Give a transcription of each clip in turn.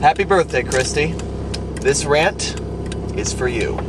Happy birthday, Christy. This rant is for you.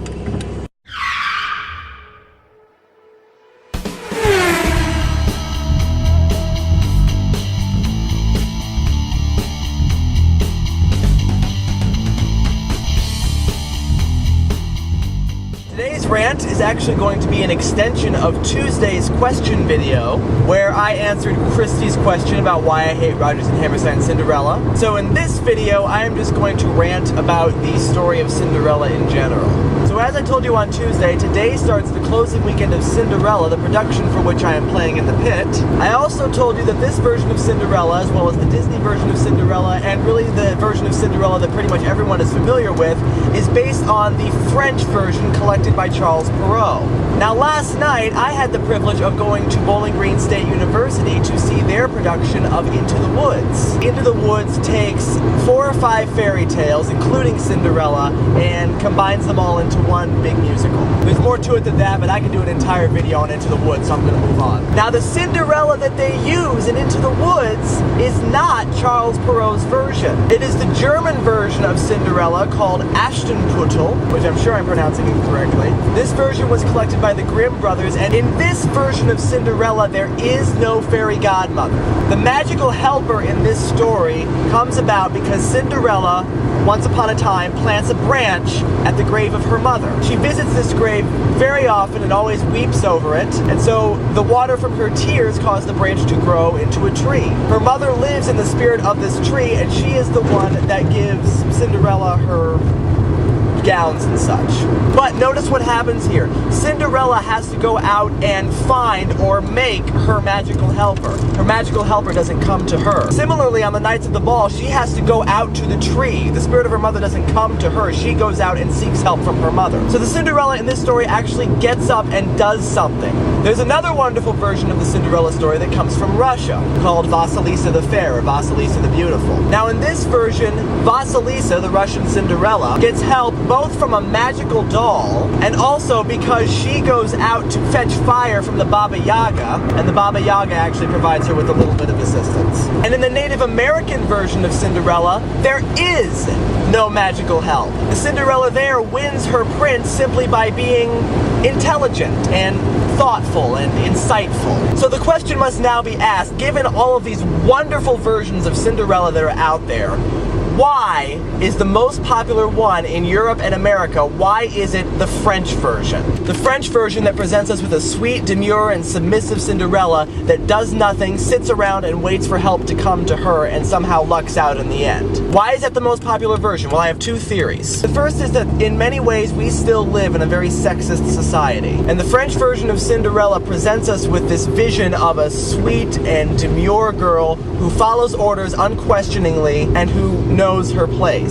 Today's rant is actually going to be an extension of Tuesday's question video, where I answered Christy's question about why I hate Rodgers and Hammerstein's Cinderella. So in this video, I am just going to rant about the story of Cinderella in general. So as I told you on Tuesday, today starts the closing weekend of Cinderella, the production for which I am playing in the pit. I also told you that this version of Cinderella, as well as the Disney version of Cinderella, and really the version of Cinderella that pretty much everyone is familiar with, is based on the French version collected by Charles Perrault. Now last night, I had the privilege of going to Bowling Green State University to see their production of Into the Woods. Into the Woods takes 4 or 5 fairy tales, including Cinderella, and combines them all into one big musical. There's more to it than that, but I could do an entire video on Into the Woods, so I'm going to move on. Now the Cinderella that they use in Into the Woods is not Charles Perrault's version. It is the German version of Cinderella called Aschenputtel, which I'm sure I'm pronouncing incorrectly. This version was collected by the Grimm brothers, and in this version of Cinderella, there is no fairy godmother. The magical helper in this story comes about because Cinderella, once upon a time, plants a branch at the grave of her mother. She visits this grave very often and always weeps over it, and so the water from her tears cause the branch to grow into a tree. Her mother lives in the spirit of this tree, and she is the one that gives Cinderella her gowns and such. But notice what happens here. Cinderella has to go out and find or make her magical helper. Her magical helper doesn't come to her. Similarly, on the nights of the ball, she has to go out to the tree. The spirit of her mother doesn't come to her. She goes out and seeks help from her mother. So the Cinderella in this story actually gets up and does something. There's another wonderful version of the Cinderella story that comes from Russia, called Vasilisa the Fair, or Vasilisa the Beautiful. Now in this version, Vasilisa, the Russian Cinderella, gets help both from a magical doll, and also because she goes out to fetch fire from the Baba Yaga, and the Baba Yaga actually provides her with a little bit of assistance. And in the Native American version of Cinderella, there is no magical help. The Cinderella there wins her prince simply by being intelligent and thoughtful and insightful. So the question must now be asked, given all of these wonderful versions of Cinderella that are out there, why is the most popular one in Europe and America, why is it the French version? The French version that presents us with a sweet, demure, and submissive Cinderella that does nothing, sits around and waits for help to come to her and somehow lucks out in the end. Why is that the most popular version? Well, I have 2 theories. The first is that in many ways we still live in a very sexist society. And the French version of Cinderella presents us with this vision of a sweet and demure girl who follows orders unquestioningly and who knows her place.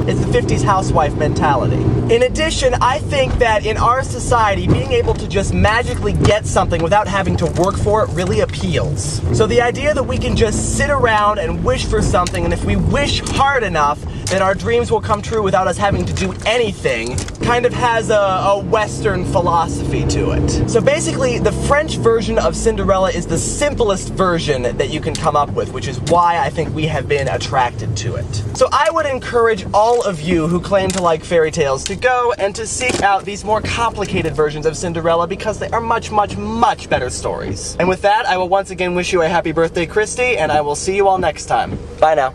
It's the 50s housewife mentality. In addition, I think that in our society, being able to just magically get something without having to work for it really appeals. So the idea that we can just sit around and wish for something, and if we wish hard enough, then our dreams will come true without us having to do anything, kind of has a Western philosophy to it. So basically, the French version of Cinderella is the simplest version that you can come up with, which is why I think we have been attracted to it. So I would encourage all of you who claim to like fairy tales to go and to seek out these more complicated versions of Cinderella, because they are much, much, much better stories. And with that, I will once again wish you a happy birthday, Christy, and I will see you all next time. Bye now.